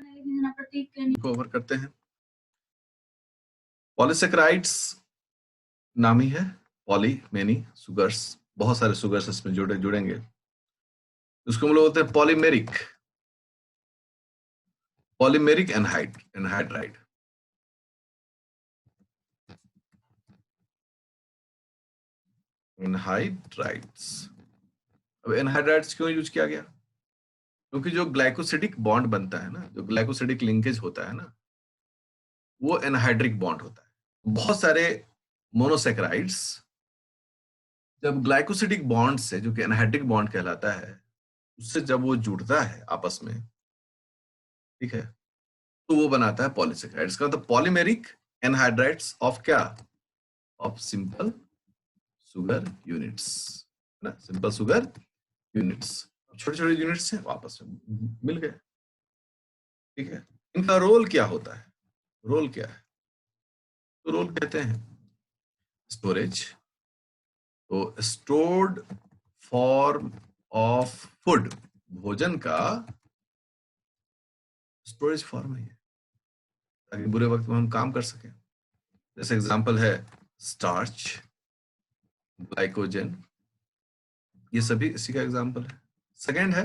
Cover करते हैं। Polysaccharides नाम ही है, पॉली मेनी सुगर्स, बहुत सारे सुगर्स इसमें जुड़ेंगे, उसको हम लोग बोलते हैं पॉलीमेरिक एनहाइड्राइड। एनहाइड्राइड्स। अब एनहाइड्राइड्स क्यों यूज किया गया? क्योंकि जो ग्लाइकोसिडिक बॉन्ड बनता है ना, जो ग्लाइकोसिडिक लिंकेज होता है ना, वो एनहाइड्रिक बॉन्ड होता है। बहुत सारे मोनोसेकेराइड्स जब ग्लाइकोसिडिक बॉन्ड से, जो कि एनहाइड्रिक बॉन्ड कहलाता है, उससे जब वो जुड़ता है आपस में, ठीक है, तो वो बनाता है पॉलीसेकेराइड्स का मतलब पॉलीमेरिक एनहाइड्राइड्स ऑफ क्या? ऑफ सिंपल सुगर यूनिट्स, है ना, सिंपल सुगर यूनिट्स। छोटे छोटे यूनिट्स हैं, आपस में मिल गए, ठीक है। इनका रोल क्या होता है? रोल क्या है? तो रोल कहते हैं स्टोरेज। तो स्टोर्ड फॉर्म ऑफ फूड, भोजन का स्टोरेज फॉर्म है ये, ताकि बुरे वक्त में हम काम कर सकें। जैसे एग्जांपल है स्टार्च, ग्लाइकोजन, ये सभी इसी का एग्जांपल है। सेकेंड है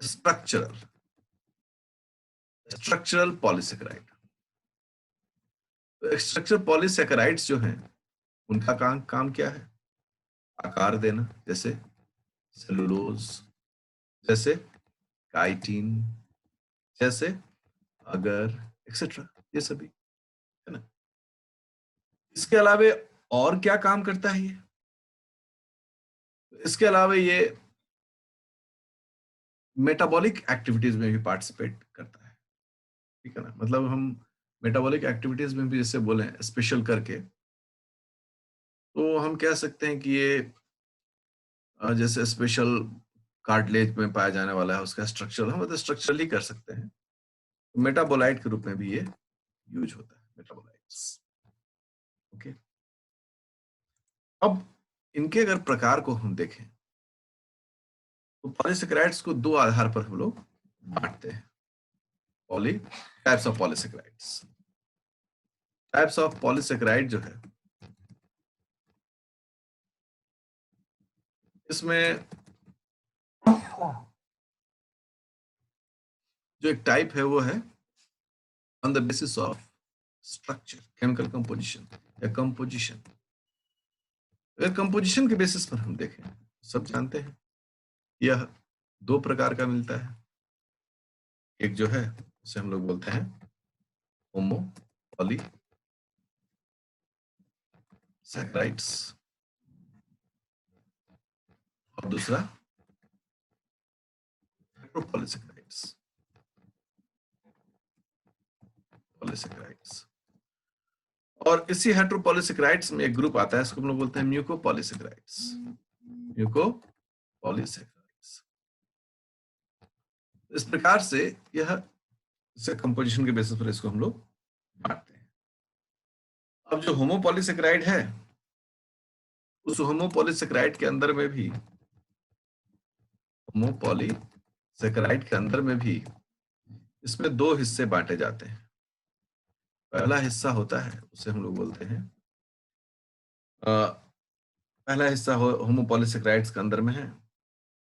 स्ट्रक्चरल स्ट्रक्चरल पॉलीसेकेराइड। तो स्ट्रक्चरल पॉलीसेकेराइड्स जो हैं, उनका काम क्या है? आकार देना, जैसे सेलुलोज, जैसे काइटिन, जैसे अगर, एक्सेट्रा, ये सभी, है ना। इसके अलावा और क्या काम करता है ये? इसके अलावा ये मेटाबॉलिक एक्टिविटीज में भी पार्टिसिपेट करता है, ठीक है ना। मतलब हम मेटाबॉलिक एक्टिविटीज में भी जैसे बोले स्पेशल करके, तो हम कह सकते हैं कि ये जैसे स्पेशल कार्टिलेज में पाया जाने वाला है, उसका स्ट्रक्चर हम मतलब स्ट्रक्चरल ही कर सकते हैं। मेटाबोलाइट के रूप में भी ये यूज होता है, मेटाबोलाइट्स। ओके, अब इनके अगर प्रकार को हम देखें तो पॉलीसेकेराइड्स को दो आधार पर हम लोग बांटते हैं। Types of polysaccharides. Types of polysaccharide जो है, इसमें जो एक टाइप है वो है on the basis of structure, chemical composition या कंपोजिशन। अगर कंपोजिशन के बेसिस पर हम देखें, सब जानते हैं यह दो प्रकार का मिलता है। एक जो है उसे हम लोग बोलते हैं होमो पॉलीसेकेराइड्स, और दूसरा हेटेरोपॉलीसेकेराइड्स। पॉलीसेकेराइड्स, और इसी हेटेरोपॉलीसेकेराइड्स में एक ग्रुप आता है, इसको हम लोग बोलते हैं म्यूकोपॉलीसेकेराइड्स। म्यूकोपॉलीसेकेराइड्स। इस प्रकार से यह कंपोजिशन के बेसिस पर इसको हम लोग बांटते हैं। अब जो होमोपॉलीसेकेराइड है, उस होमोपॉलीसेकेराइड के अंदर में भी, होमोपॉलीसेकेराइड के अंदर में भी इसमें दो हिस्से बांटे जाते हैं। पहला हिस्सा होता है, उसे हम लोग बोलते हैं पहला हिस्सा होमोपॉलीसेकेराइड्स के अंदर में है,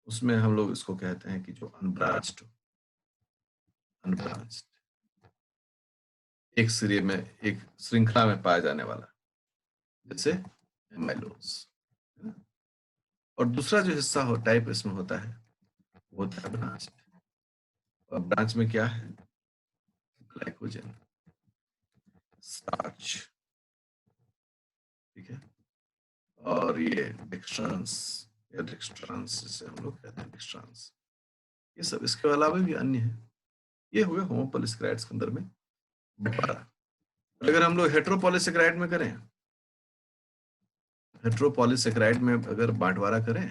उसमें हम लोग इसको कहते हैं कि जो अनब्रांच्ड, एक सिरे में, एक श्रृंखला में पाया जाने वाला, जैसे एमाइलोज। और दूसरा जो हिस्सा हो टाइप इसमें होता है, वो होता है ब्रांच। और ब्रांच में क्या है? ग्लाइकोजन, स्टार्च, ठीक है, और ये डेक्स्ट्रांस या डेक्स्ट्रांस जिसे हम लोग कहते हैं डेक्स्ट्रांस, ये सब इसके अलावा भी अन्य है। ये हुए होमोपॉलीसेकेराइड्स के अंदर में बंटवारा। अगर हम लोग हेटेरोपॉलीसेकेराइड में करें, हेटेरोपॉलीसेकेराइड में अगर बंटवारा करें,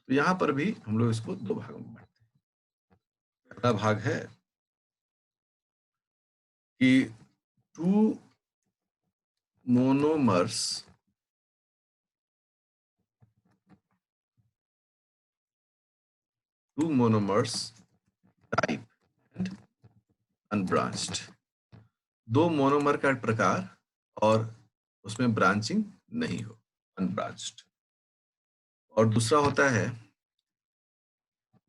तो यहां पर भी हम लोग इसको दो भागों में बांटते हैं। पहला भाग है कि two monomers 2 monomers type and unbranched, 2 monomer का प्रकार और उसमें ब्रांचिंग नहीं हो, अनब्रांच्ड। और दूसरा होता है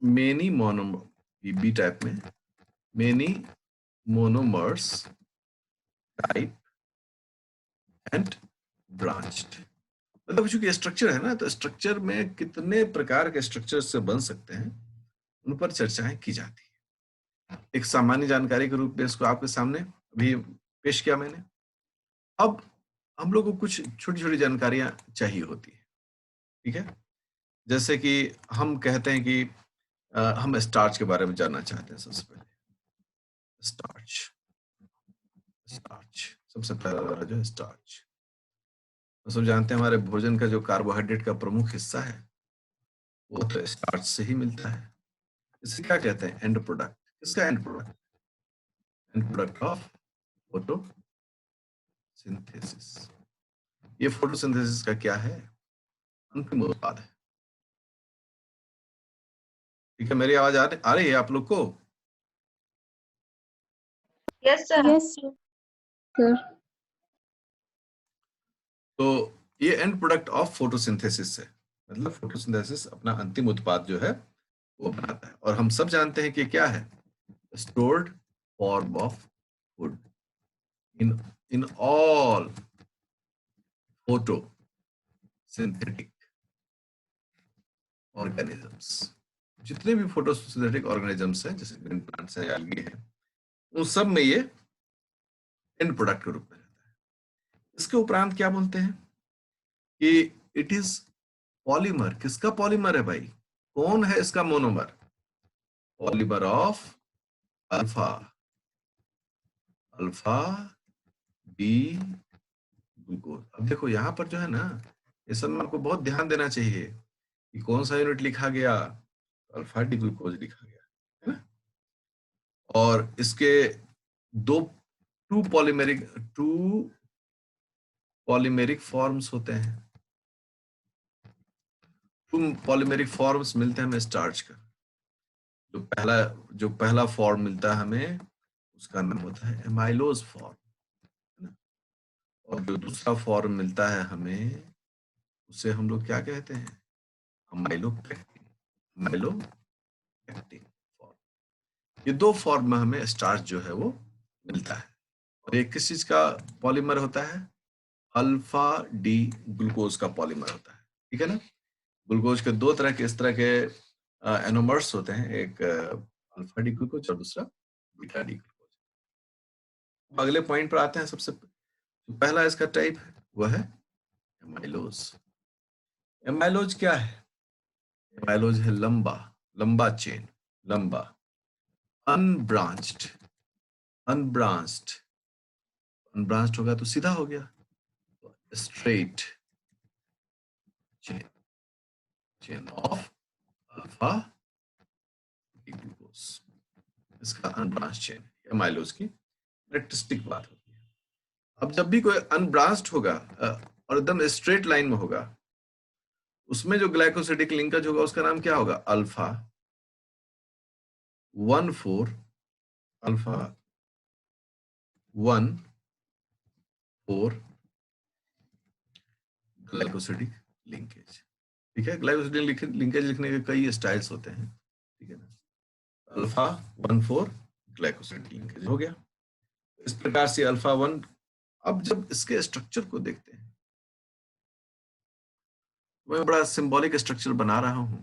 मेनी मोनोमर, बी टाइप में many monomers type and branched. मतलब चूंकि स्ट्रक्चर है ना, तो स्ट्रक्चर में कितने प्रकार के स्ट्रक्चर से बन सकते हैं उन पर चर्चाएं की जाती है। एक सामान्य जानकारी के रूप में इसको आपके सामने भी पेश किया मैंने। अब हम लोग को कुछ छोटी छोटी जानकारियां चाहिए होती है, ठीक है। जैसे कि हम कहते हैं कि हम स्टार्च के बारे में जानना चाहते हैं। सबसे पहले स्टार्च, स्टार्च सबसे पहला वाला जो है स्टार्च, तो सब जानते हैं हमारे भोजन का जो कार्बोहाइड्रेट का प्रमुख हिस्सा है वो तो स्टार्च से ही मिलता है। इसे क्या कहते हैं? End product. किसका end product? End product of photosynthesis. ये फोटोसिंथेसिस का क्या है? अंतिम उत्पाद है। ठीक है, मेरी आवाज आ रही है आप लोग को? Yes sir. Yes sir. तो ये एंड प्रोडक्ट ऑफ फोटोसिंथेसिस है, मतलब फोटोसिंथेसिस अपना अंतिम उत्पाद जो है वो बनाता है। और हम सब जानते हैं कि क्या है? Stored form of food in all photosynthetic organisms. जितने भी फोटोसिंथेटिक ऑर्गेनिजम्स हैं, जैसे ग्रीन प्लांट्स हैं, एल्गी हैं, उन सब में ये एंड प्रोडक्ट के रूप में रहता है। इसके उपरांत क्या बोलते हैं कि इट इज पॉलीमर। किसका पॉलीमर है भाई? कौन है इसका monomer? Polymer of alpha, alpha B glucose. अब देखो यहाँ पर जो है ना, ये सब में आपको बहुत ध्यान देना चाहिए कि कौन सा यूनिट लिखा गया, अल्फा डी ग्लूकोज लिखा गया है ना। और इसके दो टू पॉलीमेरिक फॉर्म्स होते हैं। टू पॉलीमेरिक फॉर्म्स मिलते हैं हमें स्टार्च का। जो पहला फॉर्म मिलता है हमें, उसका नाम होता है एमाइलोज फॉर्म, है ना। और जो दूसरा फॉर्म मिलता है हमें, उसे हम लोग क्या कहते हैं? Amylopectin, amylopectin form. ये दो फॉर्म में हमें स्टार्च जो है वो मिलता है। और ये किस चीज का पॉलीमर होता है? अल्फा डी ग्लूकोज का पॉलीमर होता है, ठीक है ना। ग्लूकोज के दो तरह के इस तरह के एनोमर्स होते हैं, एक अल्फा डी ग्लूकोज और दूसरा बीटा डी ग्लूकोज। अगले पॉइंट पर आते हैं। सबसे पहला इसका टाइप है वह है एमाइलोज। एमाइलोज क्या है? एमाइलोज है लंबा, लंबा चेन, लंबा अनब्रांच्ड। अनब्रांच्ड, अनब्रांच्ड होगा तो सीधा हो गया, straight chain, chain of alpha glucose. इसका अनब्रांच्ड चेन एमाइलोज की कैरेक्टरिस्टिक बात होती है। अब जब भी कोई अनब्रांच्ड होगा और एकदम स्ट्रेट लाइन में होगा, उसमें जो ग्लाइकोसिडिक लिंकेज होगा उसका नाम क्या होगा? Alpha 1,4, alpha 1,4 glycosidic linkage. ठीक है, ग्लाइकोसिडिक लिंकेज लिखने के कई स्टाइल्स होते हैं, ठीक है ना। अल्फा 1,4 ग्लाइकोसिडिक लिंकेज हो गया। इस प्रकार से अल्फा 1। अब जब इसके स्ट्रक्चर को देखते हैं, मैं बड़ा सिंबॉलिक स्ट्रक्चर बना रहा हूं,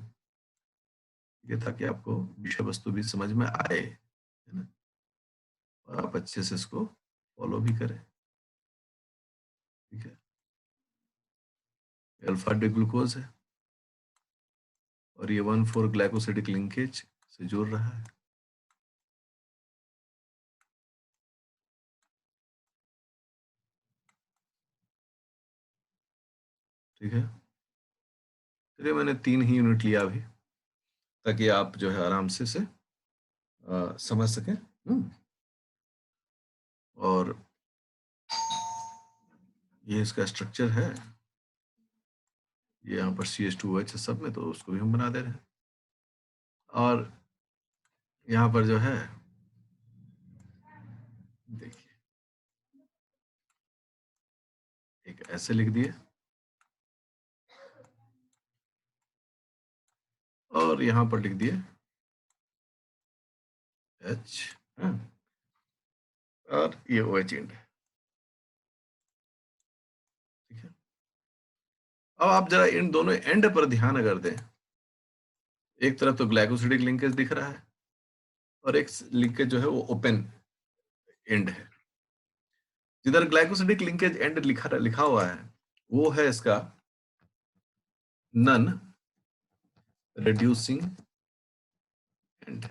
ये ताकि आपको विषय वस्तु भी समझ में आए, है ना, और आप अच्छे से इसको फॉलो भी करें, ठीक है। अल्फा डी ग्लूकोज है और ये 1,4 ग्लाइकोसिडिक लिंकेज से जोड़ रहा है। ठीक है, चलिए मैंने 3 ही यूनिट लिया अभी, ताकि आप जो है आराम से समझ सकें। और ये इसका स्ट्रक्चर है, ये यहाँ पर CH2OH है सब में, तो उसको भी हम बना दे रहे हैं। और यहाँ पर जो है देखिए एक ऐसे लिख दिए और यहाँ पर लिख दिए एच, और ये ओ एच एंड है, ठीक है। अब आप जरा इन दोनों एंड पर ध्यान अगर दें, एक तरफ तो ग्लाइकोसिडिक लिंकेज दिख रहा है और एक लिंकेज जो है वो ओपन एंड है। जिधर ग्लाइकोसिडिक लिंकेज एंड लिखा हुआ है वो है इसका non reducing end.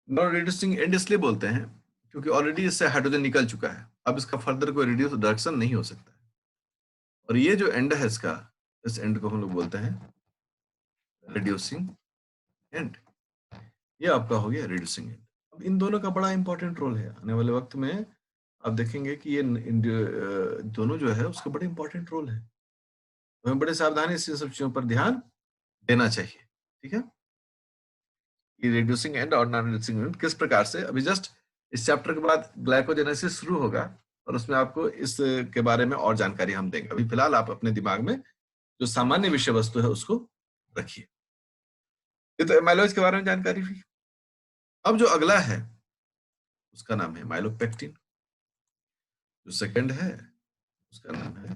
Non reducing end इसलिए बोलते हैं क्योंकि ऑलरेडी इससे हाइड्रोजन निकल चुका है, अब इसका फर्दर कोई रिडक्शन नहीं हो सकता है। और ये जो एंड है इसका, इस एंड को हम लोग बोलते हैं रिड्यूसिंग एंड। ये आपका हो गया रिड्यूसिंग एंड। अब इन दोनों का बड़ा इंपॉर्टेंट रोल है, आने वाले वक्त में आप देखेंगे कि ये दोनों जो है उसका बड़ा इंपॉर्टेंट रोल है, तो हमें बड़े सावधानी से सब चीजों पर ध्यान देना चाहिए, ठीक है। कि रिड्यूसिंग एंड और नॉन रिड्यूसिंग एंड किस प्रकार से, अभी जस्ट इस चैप्टर के बाद ग्लाइकोजेनेसिस शुरू होगा और उसमें आपको इस के बारे में और जानकारी हम देंगे। अभी फिलहाल आप अपने दिमाग में जो सामान्य विषय वस्तु है उसको रखिए। ये तो एमाइलोज के बारे में जानकारी हुई। अब जो अगला है उसका नाम है माइलोपेक्टिन, जो सेकंड है उसका नाम है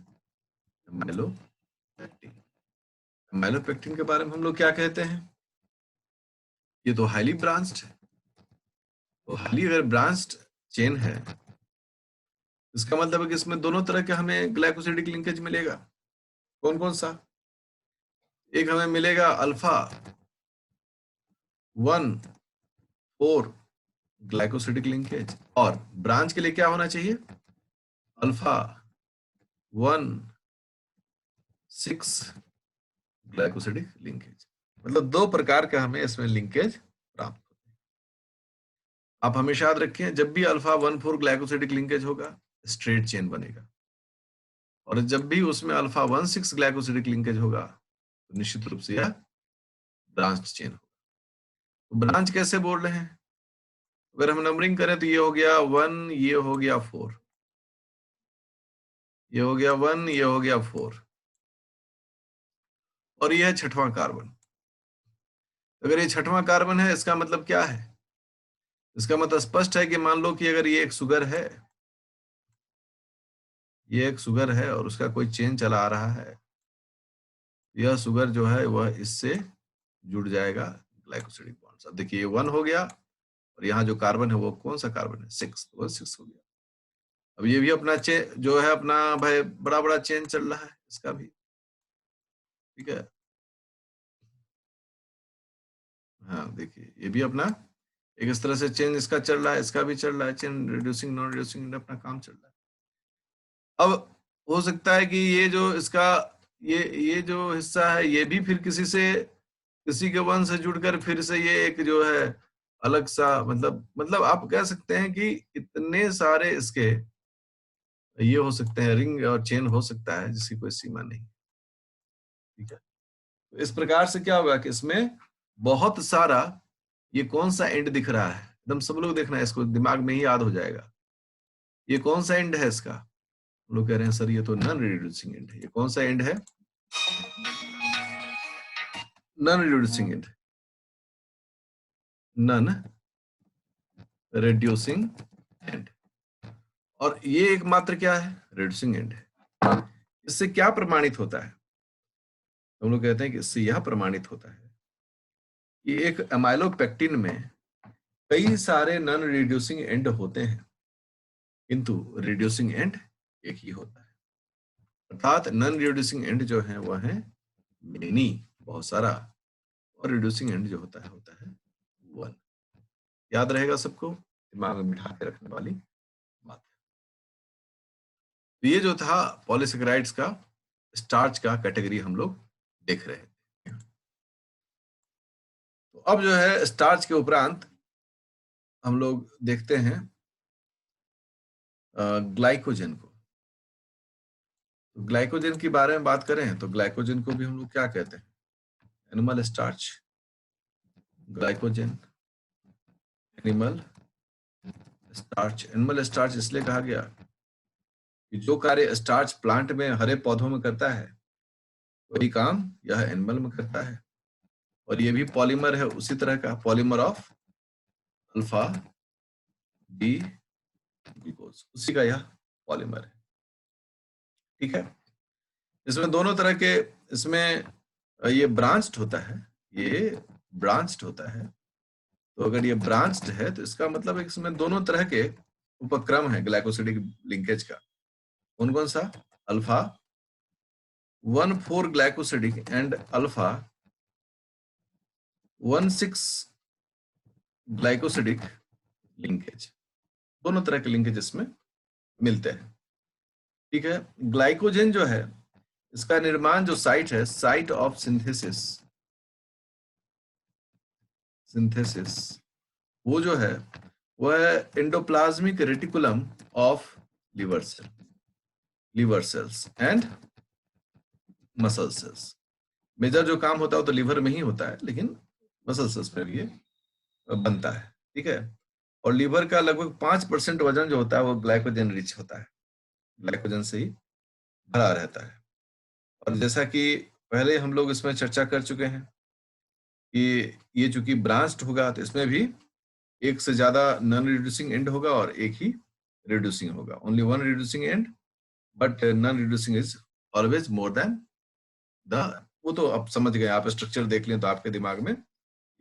माइलोपेक्टिन। माइलोपेक्टिन के बारे में हम लोग क्या कहते हैं, ये तो हाईली ब्रांच्ड है। तो हाईली अगर ब्रांच्ड चेन है इसका मतलब है कि इसमें दोनों तरह के हमें ग्लाइकोसिडिक लिंकेज मिलेगा। कौन कौन सा, एक हमें मिलेगा अल्फा 1,4 ग्लाइकोसिडिक लिंकेज, और ब्रांच के लिए क्या होना चाहिए, अल्फा 1,6 ग्लाइकोसिडिक लिंकेज। मतलब दो प्रकार का हमें इसमें लिंकेज प्राप्त होते हैं। आप हमेशा याद रखें, जब भी अल्फा 1,4 ग्लाइकोसिडिक लिंकेज होगा स्ट्रेट चेन बनेगा, और जब भी उसमें अल्फा 1,6 ग्लाइकोसिडिक लिंकेज होगा तो निश्चित रूप से यह ब्रांच चेन होगा। तो ब्रांच कैसे बोल रहे हैं, अगर हम नंबरिंग करें तो ये हो गया 1, ये हो गया 4, ये हो गया 1, ये हो गया 4, और ये है छठवां कार्बन। अगर ये छठवां कार्बन है इसका मतलब क्या है, इसका मतलब स्पष्ट है कि मान लो कि अगर ये एक शुगर है, ये एक शुगर है और उसका कोई चेन चला आ रहा है, यह शुगर जो है वह इससे जुड़ जाएगा ग्लाइकोसिडिक बॉन्ड। अब देखिए ये 1 हो गया और यहाँ जो कार्बन है वो कौन सा कार्बन है, 6, तो 6 हो गया। अब ये भी अपना चेन जो है अपना भाई बड़ा बड़ा चेन चल रहा है इसका भी, ठीक है। हाँ देखिए ये भी अपना एक इस तरह से चेन इसका चल रहा है, इसका भी चल रहा है चेन, रिड्यूसिंग नॉन रिड्यूसिंग अपना काम चल रहा है। अब हो सकता है कि ये जो इसका ये जो हिस्सा है ये भी फिर किसी के वंश से जुड़कर फिर से ये एक जो है अलग सा, मतलब आप कह सकते हैं कि इतने सारे इसके ये हो सकते हैं, रिंग और चेन हो सकता है जिसकी कोई सीमा नहीं, ठीक है। तो इस प्रकार से क्या होगा कि इसमें बहुत सारा, ये कौन सा एंड दिख रहा है, एकदम सब लोग देखना है, इसको दिमाग में ही याद हो जाएगा। ये कौन सा एंड है इसका, हम लोग कह रहे हैं सर ये तो नॉन रिड्यूसिंग एंड है। ये कौन सा एंड है, non reducing end, non reducing and. और ये एकमात्र क्या है, रिड्यूसिंग एंड है। इससे क्या प्रमाणित होता है, हम लोग कहते हैं कि इससे यह प्रमाणित होता है कि एक एमाइलोपेक्टिन में कई सारे नॉन रिड्यूसिंग एंड होते हैं किंतु रिड्यूसिंग एंड एक ही होता है। अर्थात नॉन रिड्यूसिंग एंड जो है वह है मेनी, बहुत सारा, और रिड्यूसिंग एंड जो होता है 1। याद रहेगा सबको, दिमाग में बिठा के रखने वाली बात है। तो ये जो था पॉलीसेकेराइड्स का स्टार्च का कैटेगरी हम लोग देख रहे थे। तो अब जो है स्टार्च के उपरांत हम लोग देखते हैं ग्लाइकोजन को। तो ग्लाइकोजन के बारे में बात करें तो ग्लाइकोजन को भी हम लोग क्या कहते हैं, animal starch, glycogen, animal starch. Animal starch इसलिए कहा गया कि जो कार्य स्टार्च प्लांट में, हरे पौधों में करता है, वही काम यह एनिमल में करता है। और ये भी पॉलीमर है उसी तरह का, polymer of alpha D glucose, उसी का यह पॉलीमर है। ठीक है, इसमें दोनों तरह के, इसमें ये ब्रांच्ड होता है, ये ब्रांच्ड होता है। तो अगर ये ब्रांच्ड है तो इसका मतलब है इसमें दोनों तरह के उपक्रम है ग्लाइकोसिडिक लिंकेज का। कौन कौन सा? Alpha 1,4 glycosidic and alpha 1,6 glycosidic linkage, दोनों तरह के लिंकेज इसमें मिलते हैं। ठीक है, ग्लाइकोजन जो है इसका निर्माण जो साइट है, साइट ऑफ सिंथेसिस, वो जो है वह है endoplasmic reticulum of liver cells and muscle cells. Major जो काम होता है वो तो लिवर में ही होता है, लेकिन मसल सेल्स में भी ये बनता है। ठीक है, और लिवर का लगभग 5% वजन जो होता है वो ग्लाइकोजन रिच होता है, ग्लाइकोजन से ही भरा रहता है। और जैसा कि पहले हम लोग इसमें चर्चा कर चुके हैं कि ये चूंकि ब्रांच्ड होगा तो इसमें भी एक से ज्यादा नॉन रिड्यूसिंग एंड होगा और एक ही रिड्यूसिंग होगा, only one reducing and, but non reducing is always more than the, वो तो आप समझ गए, आप स्ट्रक्चर देख लें तो आपके दिमाग में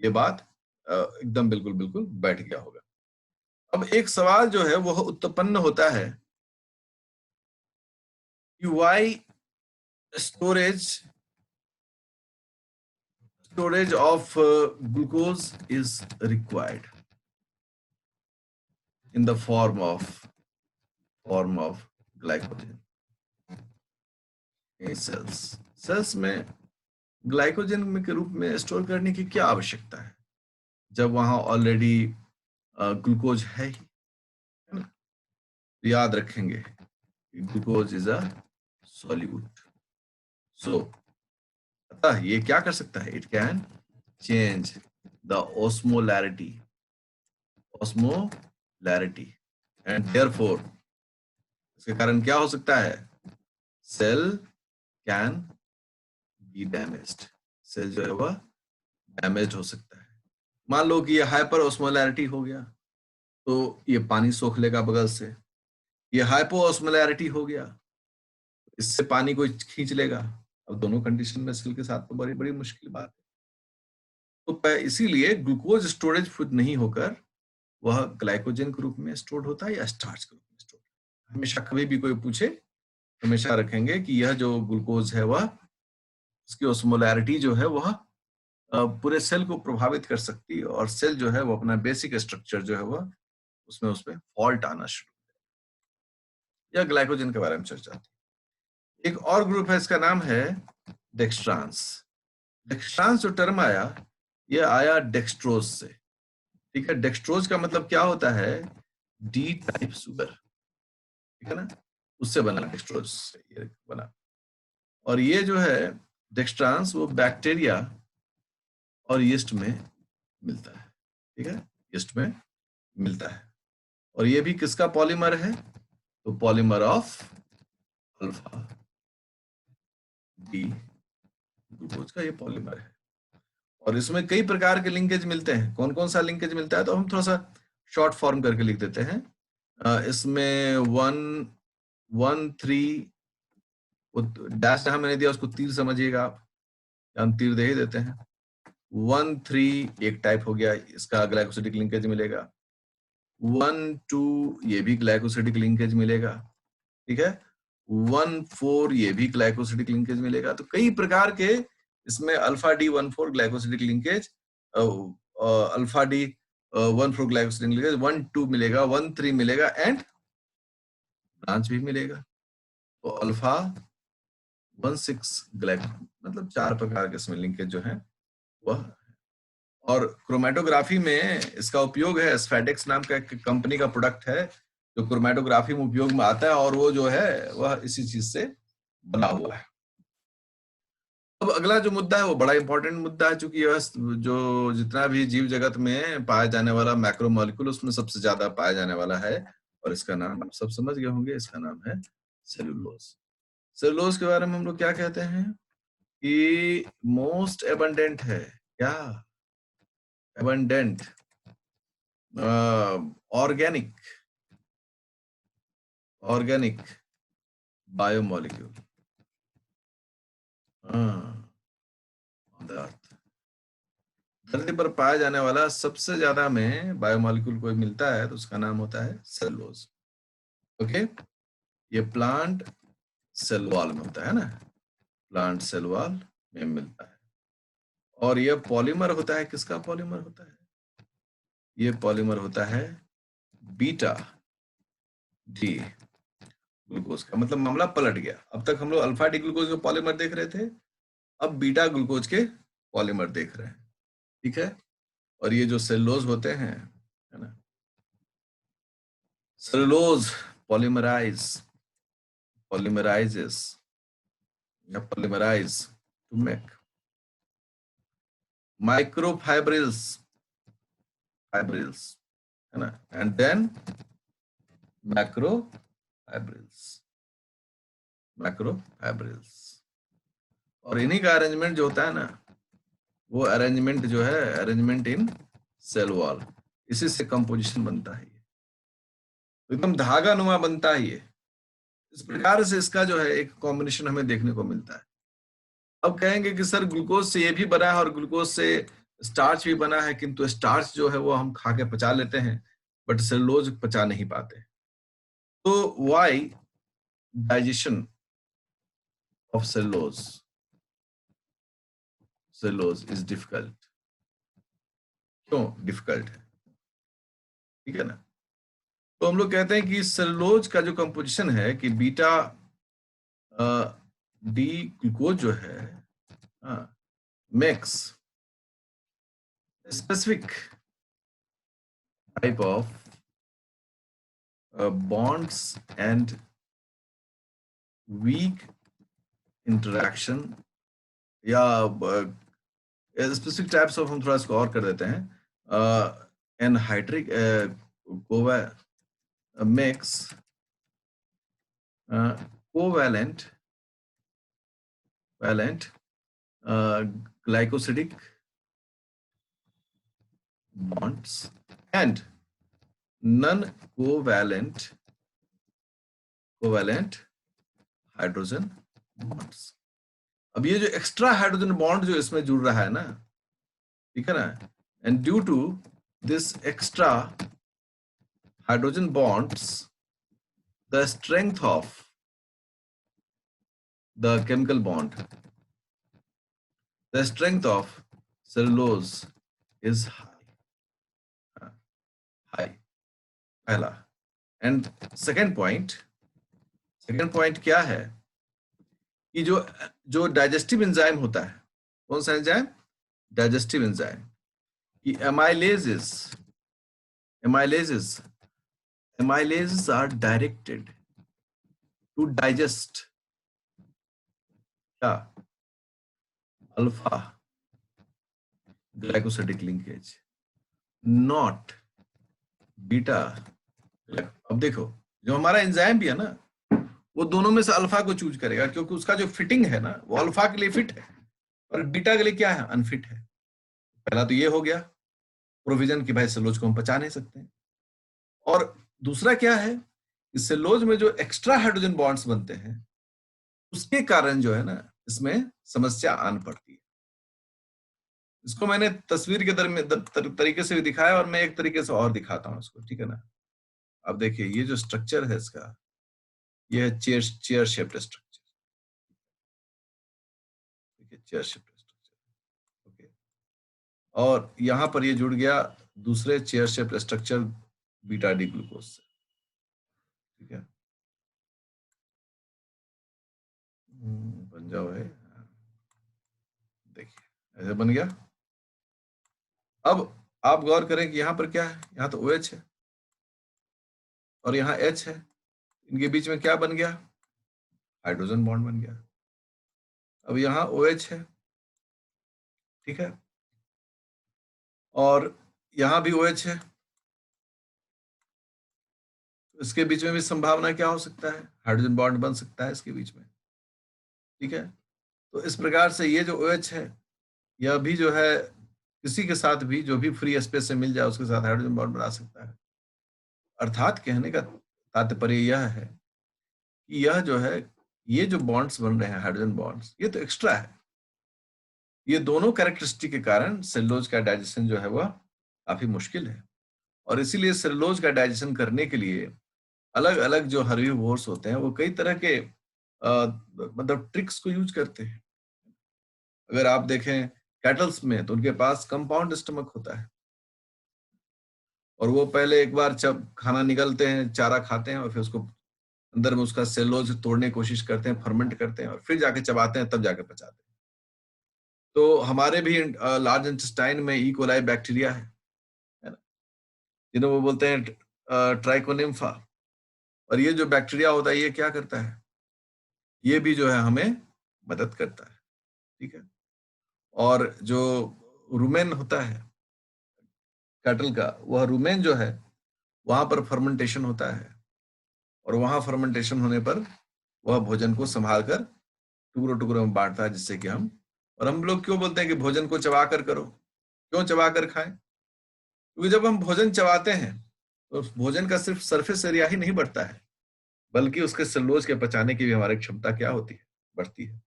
ये बात एकदम बिल्कुल बिल्कुल बैठ गया होगा। अब एक सवाल जो है वह उत्पन्न होता है कि why storage of glucose is required in the form of glycogen in cells में ग्लाइकोजन के रूप में स्टोर करने की क्या आवश्यकता है जब वहां ऑलरेडी ग्लूकोज है ही, है ना? याद रखेंगे glucose is a solute. So अतः ये क्या कर सकता है? It can change the osmolarity and therefore इसके कारण क्या हो सकता है? Cell can be damaged, cell जो है वह डैमेज हो सकता है। मान लो कि ये हाइपर ऑस्मोलैरिटी हो गया तो ये पानी सोख लेगा बगल से, ये हाइपो ऑस्मोलैरिटी हो गया इससे पानी को खींच लेगा। अब दोनों कंडीशन में सेल के साथ तो बड़ी बड़ी मुश्किल बात है। तो इसीलिए ग्लूकोज स्टोरेज खुद नहीं होकर वह ग्लाइकोजन के रूप में स्टोर होता है या स्टार्च के रूप में स्टोर होता है। हमेशा कभी भी कोई पूछे हमेशा रखेंगे कि यह जो ग्लूकोज है वह, उसकी ऑस्मोलैरिटी जो है वह पूरे सेल को प्रभावित कर सकती है और सेल जो है वो अपना बेसिक स्ट्रक्चर जो है वह उसमें फॉल्ट आना शुरू। यह ग्लाइकोजन के बारे में चर्चा थी। एक और ग्रुप है, इसका नाम है डेक्स्ट्रांस। डेक्स्ट्रांस जो टर्म आया यह आया डेक्सट्रोज से। ठीक है, डेक्सट्रोज का मतलब क्या होता है? डी टाइप शुगर, ठीक है ना, उससे बना डेक्सट्रोज से ये बना। और ये जो है डेक्स्ट्रांस वो बैक्टीरिया और यीस्ट में मिलता है। ठीक है, यीस्ट में मिलता है और ये भी किसका पॉलीमर है? तो polymer of alpha D glucose का ये पॉलीमर है। और इसमें कई प्रकार के लिंकेज मिलते हैं। कौन कौन सा लिंकेज मिलता है तो हम थोड़ा सा शॉर्ट फॉर्म करके लिख देते हैं। इसमें 1,3 डैश जहां मैंने दिया उसको तीर समझिएगा आप, हम तीर दे ही देते हैं। 1,3 एक टाइप हो गया, इसका ग्लाइकोसिडिक लिंकेज मिलेगा। 1,2 ये भी ग्लाइकोसिडिक लिंकेज मिलेगा। ठीक है, 1,4 ये भी ग्लाइकोसिडिक लिंकेज मिलेगा। तो कई प्रकार के इसमें alpha D 1,4 glycosidic linkage, alpha D 1,4 glycosidic linkage, 1,2 मिलेगा, 1,3 मिलेगा एंड ब्रांच भी मिलेगा। तो अल्फा 1,6 ग्लाइको, मतलब 4 प्रकार के इसमें लिंकेज जो है वह। और क्रोमेटोग्राफी में इसका उपयोग है, स्फेडेक्स नाम का एक कंपनी का प्रोडक्ट है जो क्रोमेटोग्राफी में उपयोग में आता है और वो जो है वह इसी चीज से बना हुआ है। अब अगला जो मुद्दा है वो बड़ा इंपॉर्टेंट मुद्दा है, क्योंकि यह जो जितना भी जीव जगत में पाया जाने वाला मैक्रो मॉलिक्यूल उसमें सबसे ज्यादा पाया जाने वाला है, और इसका नाम आप सब समझ गए होंगे, इसका नाम है सेलुलोज। सेलुलोज के बारे में हम लोग क्या कहते हैं कि मोस्ट एबंडेंट है, क्या abundant organic organic biomolecule on the earth. धरती पर पाया जाने वाला सबसे ज्यादा में बायोमोलिक्यूल कोई मिलता है तो उसका नाम होता है सेलुलोज। ओके, ये प्लांट सेल वॉल में होता है ना, प्लांट सेल वॉल में मिलता है। और ये पॉलीमर होता है, किसका पॉलीमर होता है? ये पॉलीमर होता है बीटा डी ग्लूकोज का। मतलब मामला पलट गया, अब तक हम लोग अल्फा डी ग्लूकोज के पॉलीमर देख रहे थे, अब बीटा ग्लूकोज के पॉलीमर देख रहे हैं, ठीक है। और ये जो सेलुलोज होते हैं, है ना, सेलुलोज polymerizes या polymerize to make microfibrils है ना, and then macrofibrils। और इन्हीं का अरेंजमेंट जो होता है ना, वो अरेंजमेंट जो है अरेंजमेंट इन सेल वॉल, इसी से कंपोजिशन बनता है, ये एकदम धागा नुमा बनता है ये। इस प्रकार से इसका जो है एक कॉम्बिनेशन हमें देखने को मिलता है। अब कहेंगे कि सर ग्लूकोज से ये भी बना है और ग्लूकोज से स्टार्च भी बना है, किंतु स्टार्च जो है वो हम खा के पचा लेते हैं, बट सेलुलोज पचा नहीं पाते। तो why digestion of cellulose is difficult? क्यों डिफिकल्ट है, ठीक है ना। तो हम लोग कहते हैं कि सेलुलोज का जो कंपोजिशन है कि बीटा डी ग्लूकोज जो है makes specific type of bonds and weak interaction, या स्पेसिफिक टाइप्स ऑफ, हम थोड़ा इसको और कर देते हैं, anhydric makes covalent glycosidic bonds and non-covalent hydrogen bonds. अब ये जो एक्स्ट्रा हाइड्रोजन बॉन्ड जो इसमें जुड़ रहा है ना, ठीक है ना, and due to this extra hydrogen bonds the strength of the chemical bond, the strength of cellulose is high, पहला। एंड सेकेंड पॉइंट क्या है कि जो डाइजेस्टिव एंजाइम होता है, कौन सा एंजाइम? डाइजेस्टिव एंजाइम, कि amylases are directed to digest क्या? Alpha glycosidic linkage, not beta. अब देखो, जो हमारा एंजाइम भी है ना, वो दोनों में से अल्फा को चूज करेगा, क्योंकि उसका जो फिटिंग है ना वो अल्फा के लिए फिट है और बीटा के लिए क्या है? अनफिट है। पहला तो ये हो गया प्रोविजन कि भाई सेलुलोज को हम पचा नहीं सकते हैं। और दूसरा क्या है, इस सेलुलोज में जो एक्स्ट्रा हाइड्रोजन बॉन्ड्स बनते हैं उसके कारण जो है ना इसमें समस्या आन पड़ती है। इसको मैंने तस्वीर के तरीके से भी दिखाया और मैं एक तरीके से और दिखाता हूं इसको, ठीक है ना। अब देखिए ये जो स्ट्रक्चर है इसका, ये है चेयर शेप्ड स्ट्रक्चर, ठीक है, चेयर शेप्ड स्ट्रक्चर। ओके, और यहां पर ये जुड़ गया दूसरे chair shaped structure beta D glucose से, ठीक है। बन जाओ है, देखिए ऐसे बन गया। अब आप गौर करें कि यहां पर क्या है, यहां तो OH है और यहाँ H है, इनके बीच में क्या बन गया? हाइड्रोजन बॉन्ड बन गया। अब यहाँ OH है ठीक है। और यहां भी OH है, इसके बीच में भी संभावना क्या हो सकता है, हाइड्रोजन बॉन्ड बन सकता है इसके बीच में। ठीक है, तो इस प्रकार से ये जो OH है, यह भी जो है किसी के साथ भी, जो भी फ्री स्पेस से मिल जाए उसके साथ हाइड्रोजन बॉन्ड बना सकता है। अर्थात कहने का तात्पर्य यह है कि यह जो है, ये जो बॉन्ड्स बन रहे हैं हाइड्रोजन बॉन्ड्स, ये तो एक्स्ट्रा है। ये दोनों कैरेक्टरिस्टिक के कारण सेलुलोज का डाइजेशन जो है वह काफी मुश्किल है, और इसीलिए सेलुलोज का डाइजेशन करने के लिए अलग अलग जो हर्बीवोर्स होते हैं वो कई तरह के मतलब ट्रिक्स को यूज करते हैं। अगर आप देखें कैटल्स में, तो उनके पास कंपाउंड स्टमक होता है, और वो पहले एक बार जब खाना निगलते हैं, चारा खाते हैं, और फिर उसको अंदर में उसका सेलुलोज तोड़ने की कोशिश करते हैं, फर्मेंट करते हैं, और फिर जाके चबाते हैं, तब जाके पचाते हैं। तो हमारे भी लार्ज इंटेस्टाइन में ई. कोलाई बैक्टीरिया है ना, जिन्हें वो बोलते हैं ट्राइकोनिम्फा। और ये जो बैक्टीरिया होता है, ये क्या करता है, ये भी जो है हमें मदद करता है। ठीक है, और जो रुमेन होता है कैटल का, वह रुमेन जो है, वहां पर फर्मेंटेशन होता है, और वहां फर्मेंटेशन होने पर वह भोजन को संभाल कर टुकड़ों टुकड़ों में बांटता है, जिससे कि हम, और हम लोग क्यों बोलते हैं कि भोजन को चबा कर करो, क्यों चबा कर खाएं? क्योंकि जब हम भोजन चबाते हैं तो उस भोजन का सिर्फ सरफेस एरिया ही नहीं बढ़ता है, बल्कि उसके सेलुलोज के पचाने की भी हमारी क्षमता क्या होती है, बढ़ती है।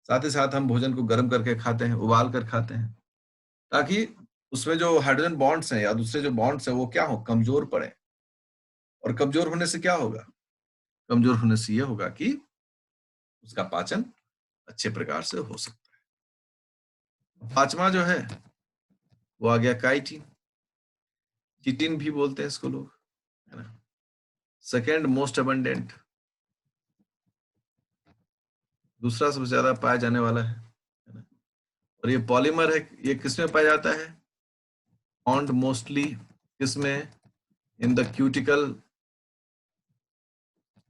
साथ ही साथ हम भोजन को गर्म करके खाते हैं, उबाल कर खाते हैं, ताकि उसमें जो हाइड्रोजन बॉन्ड्स हैं या दूसरे जो बॉन्ड्स हैं वो क्या हो, कमजोर पड़े। और कमजोर होने से क्या होगा, कमजोर होने से ये होगा कि उसका पाचन अच्छे प्रकार से हो सकता है। पांचवा जो है वो आ गया काइटिन, चिटिन भी बोलते हैं इसको लोग, है ना। सेकेंड मोस्ट अबंडेंट, दूसरा सबसे ज्यादा पाया जाने वाला है ना। और ये पॉलीमर है, ये किसमें पाया जाता है, फाउंड मोस्टली किसमें, in the cuticle,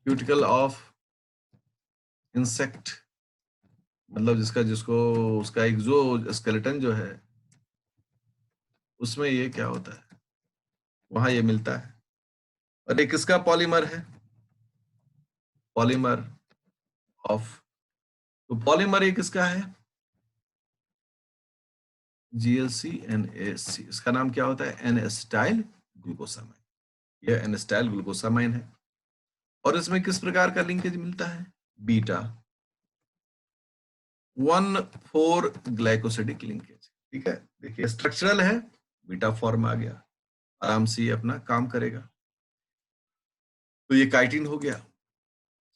cuticle of insect, मतलब जिसका जिसको उसका एक जो स्केलेटन जो है उसमें ये क्या होता है, वहां ये मिलता है। और ये किसका पॉलीमर है, पॉलीमर ऑफ, तो पॉलीमर ये किसका है, GLC-NAC, इसका नाम क्या होता है, एन-एसिटाइल ग्लूकोसामाइन। यह एन-एसिटाइल ग्लूकोसामाइन है, और इसमें किस प्रकार का लिंकेज मिलता है, बीटा 1,4 ग्लाइकोसिडिक लिंकेज। ठीक है, देखिए स्ट्रक्चरल है, बीटा फॉर्म आ गया, आराम से ये अपना काम करेगा। तो ये काइटिन हो गया।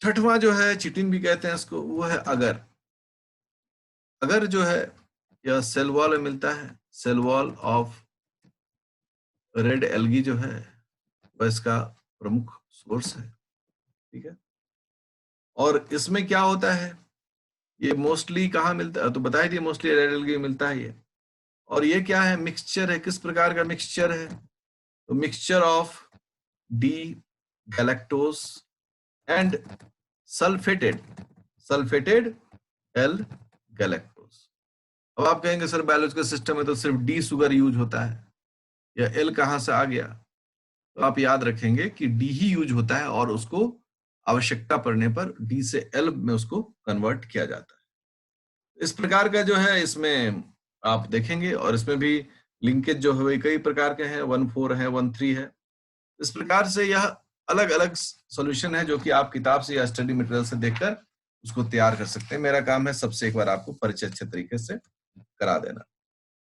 छठवां जो है, चिटिन भी कहते हैं इसको, वो है अगर। अगर जो है यह सेल वॉल में मिलता है, cell wall of red algae जो है वह इसका प्रमुख सोर्स है। ठीक है, और इसमें क्या होता है, ये मोस्टली कहाँ मिलता है, तो बता ही दिए, मोस्टली रेड एल्गी में मिलता है ये। और ये क्या है, मिक्सचर है, किस प्रकार का मिक्सचर है, तो mixture of D galactose and sulphated, sulphated L galactose. अब आप कहेंगे सर बायोलॉजिकल सिस्टम में तो सिर्फ डी शुगर यूज होता है, या एल कहां से आ गया, तो आप याद रखेंगे कि डी ही यूज होता है, और उसको आवश्यकता पड़ने पर डी से एल में उसको कन्वर्ट किया जाता है। इस प्रकार का जो है इसमें आप देखेंगे, और इसमें भी लिंकेज जो है कई प्रकार के हैं, 1,4 है, 1,3 है। इस प्रकार से यह अलग अलग सॉल्यूशन है जो कि आप किताब से या स्टडी मटेरियल से देखकर उसको तैयार कर सकते हैं। मेरा काम है सबसे एक बार आपको परिचय अच्छे तरीके से करा देना।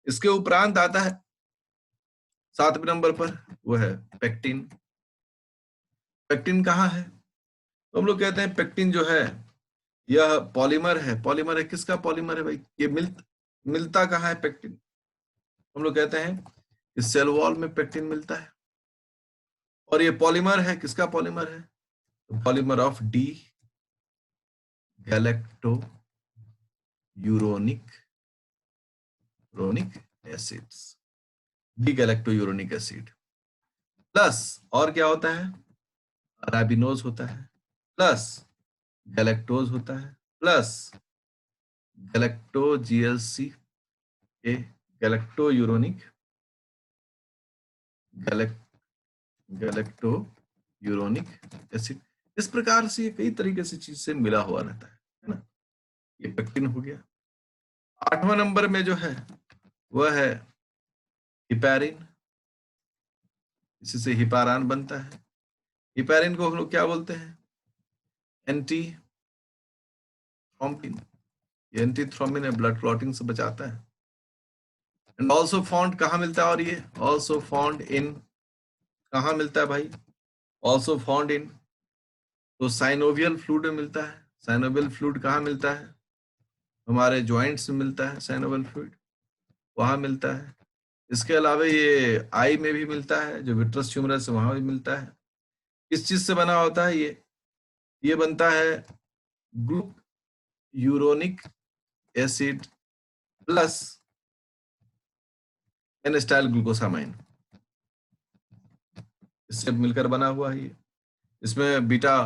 इसके उपरांत आता है 7वें नंबर पर, वो है पेक्टिन। पेक्टिन कहाँ है, तो हम लोग कहते हैं पेक्टिन जो है यह पॉलीमर है। पॉलीमर है, किसका पॉलीमर है भाई, ये मिलता कहाँ है पेक्टिन, हम लोग कहते हैं कि सेल वॉल में पेक्टिन मिलता है। और ये पॉलीमर है, किसका पॉलीमर है, तो polymer of D galacturonic acids, D galacturonic acid. Plus और क्या होता है, अराबिनोज होता है, प्लस गैलेक्टोज होता है, प्लस गैलेक्टो GLC ए गैलेक्टोयूरोनिक गैलेक्टोयूरोनिक एसिड। इस प्रकार से ये कई तरीके से चीज से मिला हुआ रहता है ना। ये पेक्टिन हो गया। 8वां नंबर में जो है वह है हिपैरिन। इसी से हिपारान बनता है। हिपैरिन को हम लोग क्या बोलते हैं? Anti thrombin. ये एंटी थ्रोम्बिन है, ब्लड क्लॉटिंग से बचाता है। एंड ऑल्सो फाउंड कहाँ मिलता है? और ये ऑल्सो फाउंड इन, कहाँ मिलता है भाई? ऑल्सो फाउंड इन, तो साइनोवियल फ्लूइड में मिलता है। साइनोवियल फ्लूइड कहाँ मिलता है? हमारे ज्वाइंट्स में मिलता है साइनोवियल फ्लूइड, वहां मिलता है। इसके अलावा ये आई में भी मिलता है, जो विट्रस ट्यूमरस है वहां भी मिलता है। किस चीज से बना होता है ये बनता है glucuronic acid plus N acetyl glucosamine, इससे मिलकर बना हुआ है ये। इसमें बीटा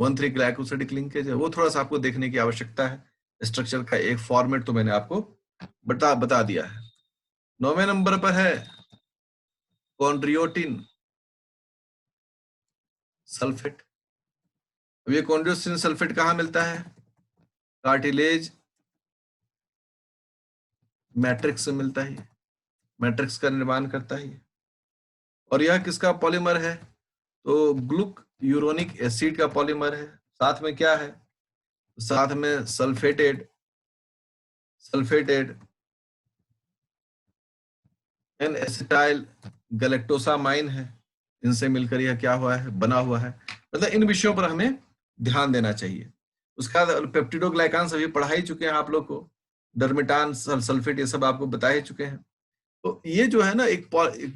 1,3 ग्लाइकोसिडिक लिंकेज है, वो थोड़ा सा आपको देखने की आवश्यकता है। स्ट्रक्चर का एक फॉर्मेट तो मैंने आपको बता दिया है। 9वें नंबर पर है कॉन्ड्रियोटिन सल्फेट। अब ये कॉन्ड्रियोटिन सल्फेट कहाँ मिलता है? कार्टिलेज मैट्रिक्स से मिलता है। मैट्रिक्स का निर्माण करता है। और यह किसका पॉलीमर है? तो ग्लूक यूरोनिक एसिड का पॉलीमर है। साथ में क्या है? साथ में सल्फेटेड एन एसिटाइल गैलेक्टोसामाइन है। इनसे मिलकर यह क्या हुआ है? बना हुआ है। मतलब इन विषयों पर हमें ध्यान देना चाहिए। उसका पेप्टिडोग्लाइकान सभी पढ़ा ही चुके हैं आप लोग को। डर्मिटान सल्फेट ये सब आपको बता ही चुके हैं। तो ये जो है ना एक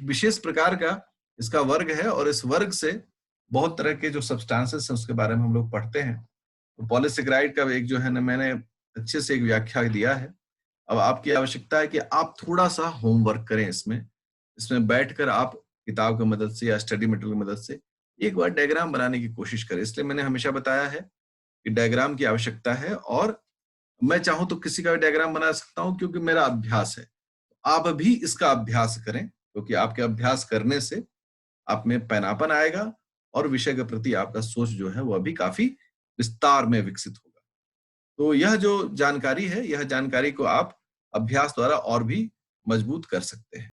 विशेष प्रकार का इसका वर्ग है, और इस वर्ग से बहुत तरह के जो सब्सटेंसेस हैं उसके बारे में हम लोग पढ़ते हैं। तो पॉलीसेकेराइड का एक जो है ना मैंने अच्छे से एक व्याख्या दिया है। अब आपकी आवश्यकता है कि आप थोड़ा सा होमवर्क करें इसमें बैठकर आप किताब की मदद से या स्टडी मटेरियल की मदद से एक बार डायग्राम बनाने की कोशिश करें। इसलिए मैंने हमेशा बताया है कि डायग्राम की आवश्यकता है, और मैं चाहूं तो किसी का भी डायग्राम बना सकता हूं क्योंकि मेरा अभ्यास है। आप भी इसका अभ्यास करें, क्योंकि आपके अभ्यास करने से आप में पैनापन आएगा और विषय के प्रति आपका सोच जो है वह भी काफी विस्तार में विकसित होगा। तो यह जो जानकारी है, यह जानकारी को आप अभ्यास द्वारा और भी मजबूत कर सकते हैं।